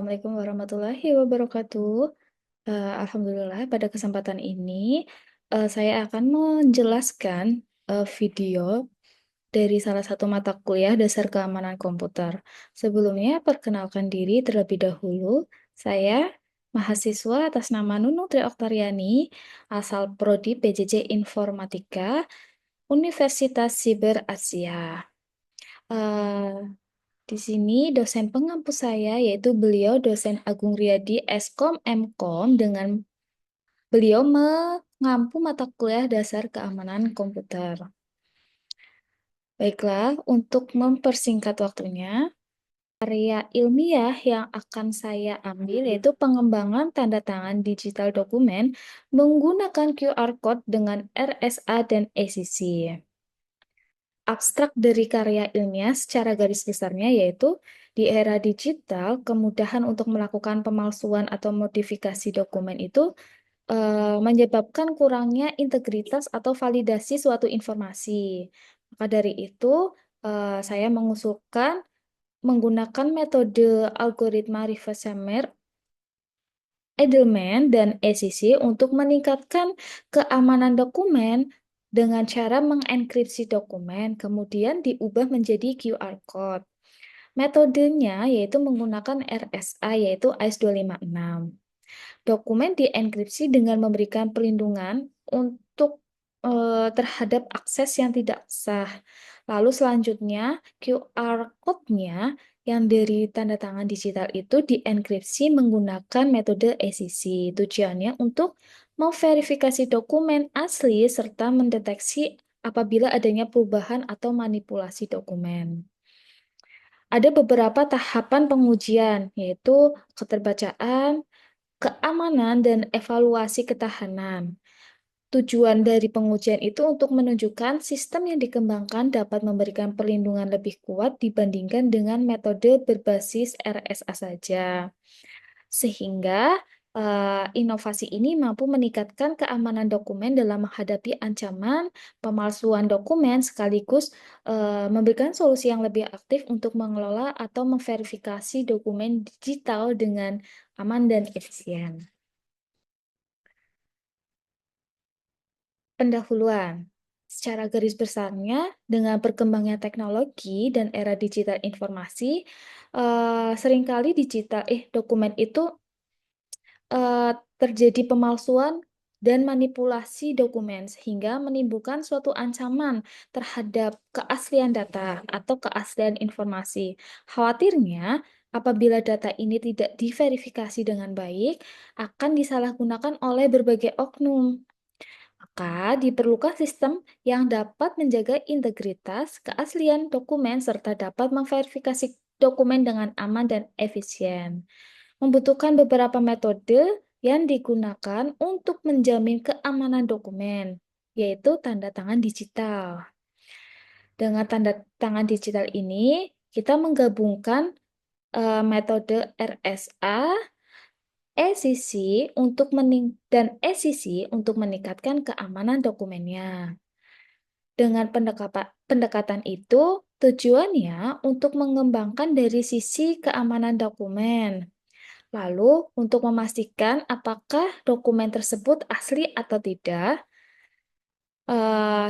Assalamualaikum warahmatullahi wabarakatuh. Alhamdulillah pada kesempatan ini, saya akan menjelaskan, video dari salah satu mata kuliah dasar keamanan komputer. Sebelumnya perkenalkan diri terlebih dahulu, saya mahasiswa atas nama Nunung Tri Oktariani, asal prodi PJJ Informatika, Universitas Siber Asia. Eee di sini dosen pengampu saya yaitu beliau dosen Agung Riyadi Eskom Mkom dengan beliau mengampu mata kuliah dasar keamanan komputer. Baiklah, untuk mempersingkat waktunya, karya ilmiah yang akan saya ambil yaitu pengembangan tanda tangan digital dokumen menggunakan QR Code dengan RSA dan ACC. Abstrak dari karya ilmiah secara garis besarnya yaitu di era digital, kemudahan untuk melakukan pemalsuan atau modifikasi dokumen itu menyebabkan kurangnya integritas atau validasi suatu informasi. Maka dari itu, saya mengusulkan menggunakan metode algoritma reverse shamer, Edelman, dan ACC untuk meningkatkan keamanan dokumen dengan cara mengenkripsi dokumen, kemudian diubah menjadi QR Code. Metodenya yaitu menggunakan RSA, yaitu AES-256. Dokumen dienkripsi dengan memberikan perlindungan untuk terhadap akses yang tidak sah. Lalu selanjutnya QR code-nya yang dari tanda tangan digital itu dienkripsi menggunakan metode ACC. Tujuannya untuk memverifikasi dokumen asli serta mendeteksi apabila adanya perubahan atau manipulasi dokumen. Ada beberapa tahapan pengujian, yaitu keterbacaan, keamanan, dan evaluasi ketahanan. Tujuan dari pengujian itu untuk menunjukkan sistem yang dikembangkan dapat memberikan perlindungan lebih kuat dibandingkan dengan metode berbasis RSA saja. Sehingga inovasi ini mampu meningkatkan keamanan dokumen dalam menghadapi ancaman pemalsuan dokumen sekaligus memberikan solusi yang lebih aktif untuk mengelola atau memverifikasi dokumen digital dengan aman dan efisien. Pendahuluan. Secara garis besarnya, dengan berkembangnya teknologi dan era digital informasi, seringkali dokumen itu terjadi pemalsuan dan manipulasi dokumen sehingga menimbulkan suatu ancaman terhadap keaslian data atau keaslian informasi. Khawatirnya, apabila data ini tidak diverifikasi dengan baik, akan disalahgunakan oleh berbagai oknum. Maka diperlukan sistem yang dapat menjaga integritas, keaslian dokumen, serta dapat memverifikasi dokumen dengan aman dan efisien. Membutuhkan beberapa metode yang digunakan untuk menjamin keamanan dokumen, yaitu tanda tangan digital. Dengan tanda tangan digital ini, kita menggabungkan metode RSA, ECC dan ECC untuk meningkatkan keamanan dokumennya. Dengan pendekatan itu, tujuannya untuk mengembangkan dari sisi keamanan dokumen. Lalu, untuk memastikan apakah dokumen tersebut asli atau tidak,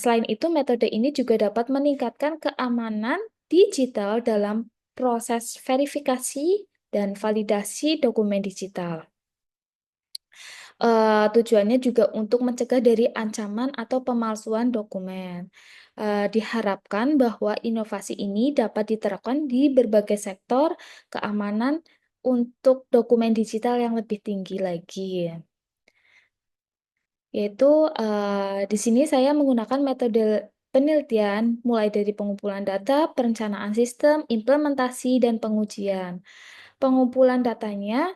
selain itu metode ini juga dapat meningkatkan keamanan digital dalam proses verifikasi dan validasi dokumen digital. Tujuannya juga untuk mencegah dari ancaman atau pemalsuan dokumen. Diharapkan bahwa inovasi ini dapat diterapkan di berbagai sektor keamanan untuk dokumen digital yang lebih tinggi lagi. Yaitu di sini saya menggunakan metode penelitian mulai dari pengumpulan data, perencanaan sistem, implementasi, dan pengujian. Pengumpulan datanya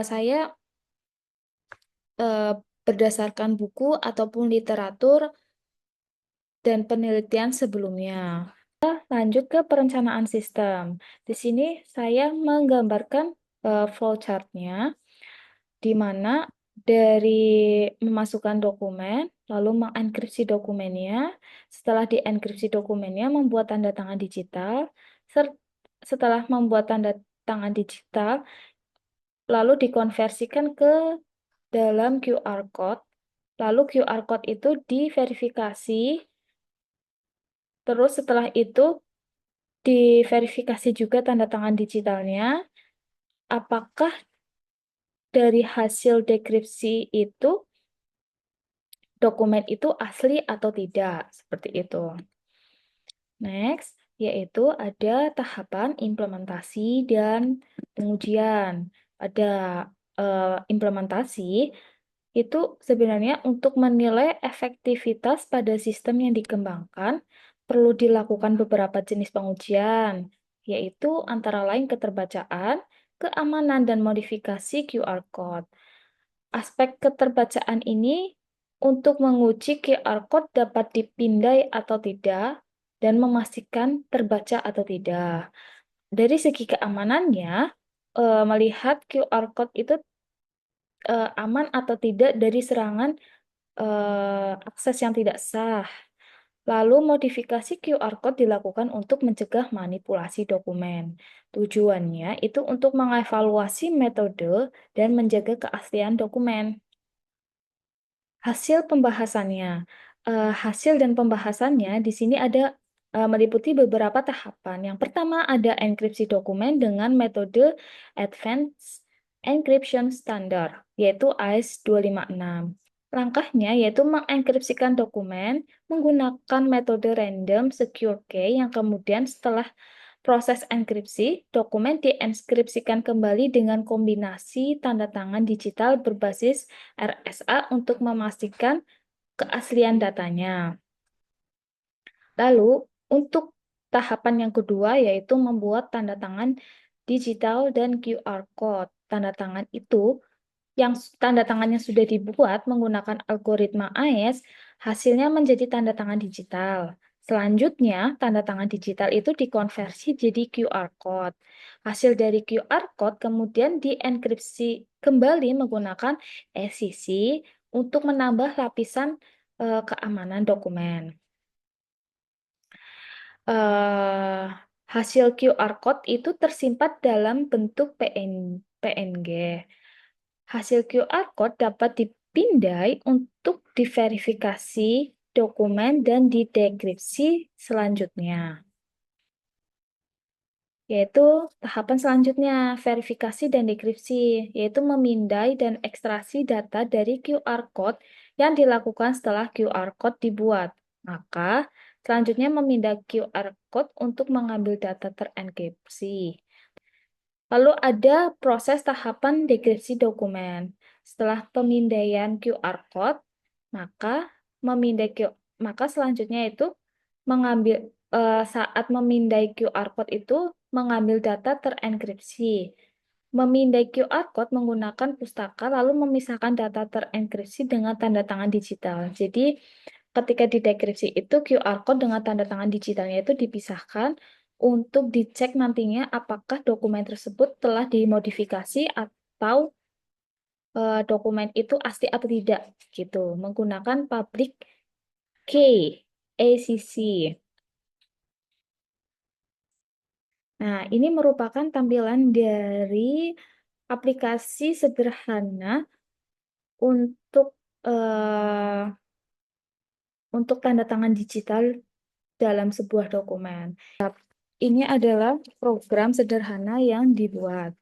saya berdasarkan buku ataupun literatur dan penelitian sebelumnya. Lanjut ke perencanaan sistem. Di sini saya menggambarkan flowchart-nya, di mana dari memasukkan dokumen, lalu mengenkripsi dokumennya, setelah dienkripsi dokumennya, membuat tanda tangan digital, setelah membuat tanda tangan digital, lalu dikonversikan ke dalam QR code, lalu QR code itu diverifikasi, terus setelah itu diverifikasi juga tanda tangan digitalnya, apakah dari hasil dekripsi itu dokumen itu asli atau tidak, seperti itu. Next, yaitu ada tahapan implementasi dan pengujian. Ada implementasi itu sebenarnya untuk menilai efektivitas pada sistem yang dikembangkan perlu dilakukan beberapa jenis pengujian, yaitu antara lain keterbacaan, keamanan, dan modifikasi QR code. Aspek keterbacaan ini untuk menguji QR code dapat dipindai atau tidak dan memastikan terbaca atau tidak. Dari segi keamanannya, melihat QR code itu aman atau tidak dari serangan akses yang tidak sah. Lalu modifikasi QR code dilakukan untuk mencegah manipulasi dokumen. Tujuannya itu untuk mengevaluasi metode dan menjaga keaslian dokumen. Hasil pembahasannya. Hasil dan pembahasannya di sini ada meliputi beberapa tahapan. Yang pertama ada enkripsi dokumen dengan metode Advanced Encryption Standard, yaitu AES 256. Langkahnya yaitu mengenkripsikan dokumen menggunakan metode random secure key yang kemudian setelah proses enkripsi, dokumen dienkripsikan kembali dengan kombinasi tanda tangan digital berbasis RSA untuk memastikan keaslian datanya. Lalu, untuk tahapan yang kedua yaitu membuat tanda tangan digital dan QR code. Tanda tangan itu yang tanda tangannya sudah dibuat menggunakan algoritma AES, hasilnya menjadi tanda tangan digital. Selanjutnya, tanda tangan digital itu dikonversi jadi QR code. Hasil dari QR code kemudian dienkripsi kembali menggunakan ECC untuk menambah lapisan keamanan dokumen. Hasil QR code itu tersimpan dalam bentuk PNG. Hasil QR code dapat dipindai untuk diverifikasi dokumen dan didekripsi selanjutnya. Yaitu tahapan selanjutnya, verifikasi dan dekripsi, yaitu memindai dan ekstraksi data dari QR code yang dilakukan setelah QR code dibuat. Maka, selanjutnya memindai QR code untuk mengambil data terenkripsi. Lalu ada proses tahapan dekripsi dokumen. Setelah pemindaian QR code, maka selanjutnya itu mengambil saat memindai QR code itu mengambil data terenkripsi. Memindai QR code menggunakan pustaka lalu memisahkan data terenkripsi dengan tanda tangan digital. Jadi ketika didekripsi itu QR code dengan tanda tangan digitalnya itu dipisahkan untuk dicek nantinya apakah dokumen tersebut telah dimodifikasi atau dokumen itu asli atau tidak gitu menggunakan public key ACC. Nah, ini merupakan tampilan dari aplikasi sederhana untuk untuk tanda tangan digital dalam sebuah dokumen. Ini adalah program sederhana yang dibuat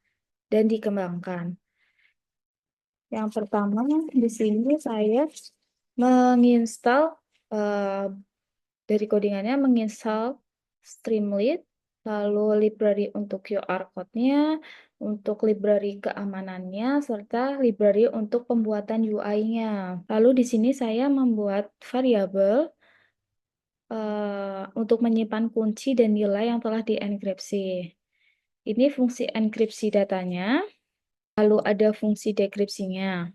dan dikembangkan. Yang pertama, di sini saya menginstal dari codingannya menginstal Streamlit, lalu library untuk QR code-nya, untuk library keamanannya, serta library untuk pembuatan UI-nya. Lalu di sini saya membuat variabel untuk menyimpan kunci dan nilai yang telah dienkripsi. Ini fungsi enkripsi datanya, lalu ada fungsi dekripsinya.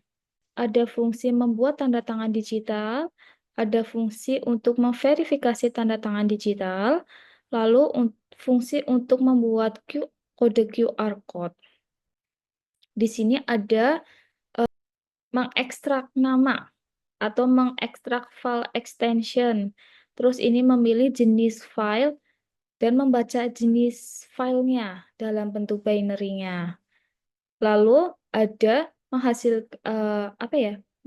Ada fungsi membuat tanda tangan digital, ada fungsi untuk memverifikasi tanda tangan digital, lalu fungsi untuk membuat kode QR code. Di sini ada mengekstrak nama atau mengekstrak file extension. Terus ini memilih jenis file dan membaca jenis filenya dalam bentuk binary-nya. Lalu ada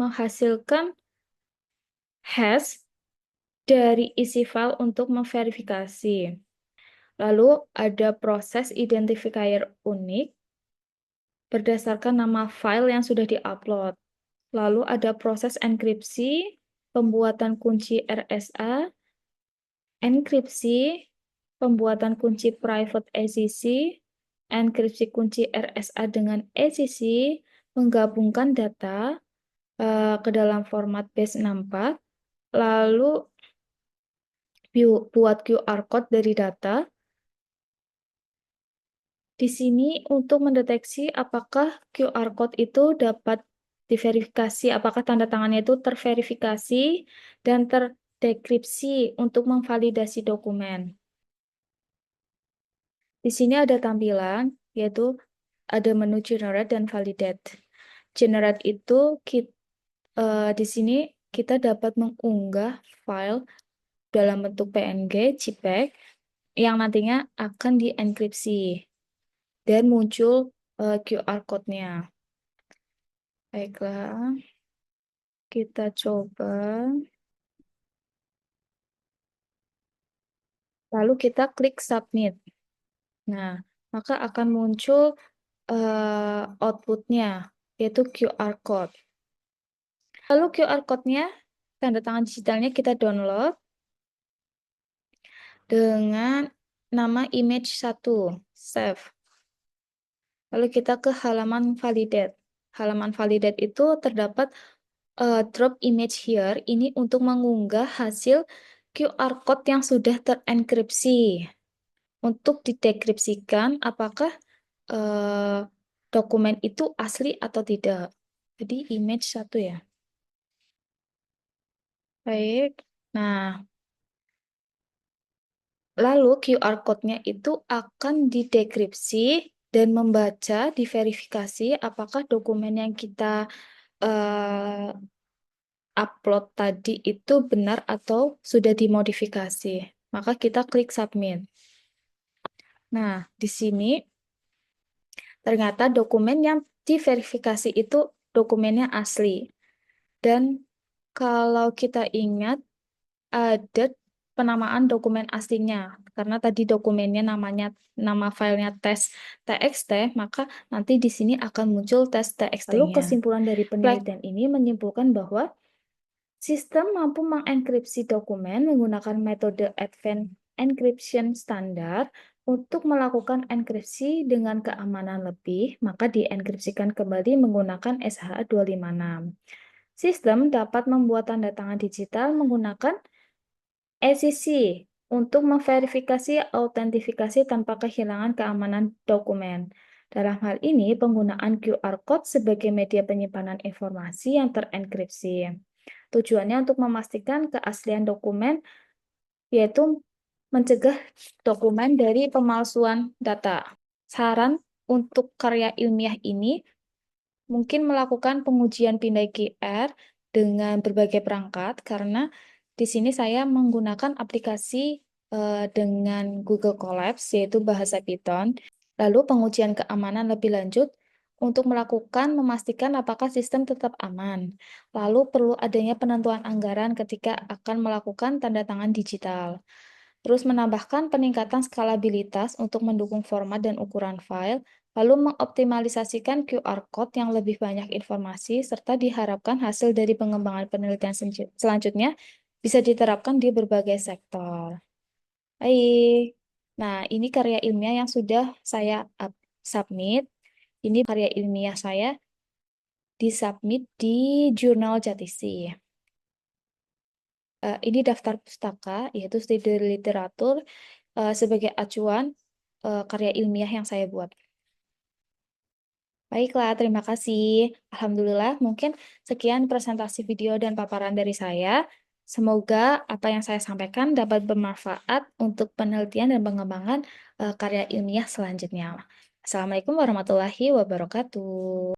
menghasilkan hash dari isi file untuk memverifikasi. Lalu ada proses identifier unik berdasarkan nama file yang sudah diupload. Lalu ada proses enkripsi, pembuatan kunci RSA, enkripsi, pembuatan kunci private ACC, enkripsi kunci RSA dengan ACC, menggabungkan data ke dalam format base64, lalu buat QR code dari data. Di sini untuk mendeteksi apakah QR code itu dapat diverifikasi, apakah tanda tangannya itu terverifikasi dan terdekripsi untuk memvalidasi dokumen. Di sini ada tampilan, yaitu ada menu generate dan validate. Generate itu di sini kita dapat mengunggah file dalam bentuk PNG, JPEG, yang nantinya akan dienkripsi dan muncul QR code-nya. Baiklah, kita coba. Lalu kita klik submit. Nah, maka akan muncul output-nya, yaitu QR code. Lalu QR code-nya, tanda tangan digitalnya kita download dengan nama image1, save. Lalu kita ke halaman validate. Halaman validate itu terdapat drop image here, ini untuk mengunggah hasil QR code yang sudah terenkripsi. Untuk didekripsikan apakah dokumen itu asli atau tidak. Jadi image1 ya. Baik. Nah, lalu QR code-nya itu akan didekripsi dan membaca, diverifikasi apakah dokumen yang kita upload tadi itu benar atau sudah dimodifikasi. Maka kita klik submit. Nah, di sini ternyata dokumen yang diverifikasi itu dokumennya asli. Dan kalau kita ingat, ada penamaan dokumen aslinya. Karena tadi dokumennya nama filenya tes.txt, maka nanti di sini akan muncul tes.txt-nya. Lalu kesimpulan dari penelitian ini menyimpulkan bahwa sistem mampu mengenkripsi dokumen menggunakan metode Advanced Encryption standar untuk melakukan enkripsi dengan keamanan lebih, maka dienkripsikan kembali menggunakan SHA-256. Sistem dapat membuat tanda tangan digital menggunakan ACC untuk memverifikasi autentifikasi tanpa kehilangan keamanan dokumen. Dalam hal ini, penggunaan QR Code sebagai media penyimpanan informasi yang terenkripsi. Tujuannya untuk memastikan keaslian dokumen, yaitu mencegah dokumen dari pemalsuan data. Saran untuk karya ilmiah ini mungkin melakukan pengujian pindai QR dengan berbagai perangkat, karena di sini saya menggunakan aplikasi dengan Google Colabs, yaitu bahasa Python. Lalu pengujian keamanan lebih lanjut untuk memastikan apakah sistem tetap aman. Lalu perlu adanya penentuan anggaran ketika akan melakukan tanda tangan digital. Terus menambahkan peningkatan skalabilitas untuk mendukung format dan ukuran file, lalu mengoptimalisasikan QR Code yang lebih banyak informasi, serta diharapkan hasil dari pengembangan penelitian selanjutnya bisa diterapkan di berbagai sektor. Baik. Nah, ini karya ilmiah yang sudah saya submit. Ini karya ilmiah saya disubmit di jurnal Jatisi. Ini daftar pustaka, yaitu studi literatur sebagai acuan karya ilmiah yang saya buat. Baiklah, terima kasih. Alhamdulillah, mungkin sekian presentasi video dan paparan dari saya. Semoga apa yang saya sampaikan dapat bermanfaat untuk penelitian dan pengembangan karya ilmiah selanjutnya. Assalamualaikum warahmatullahi wabarakatuh.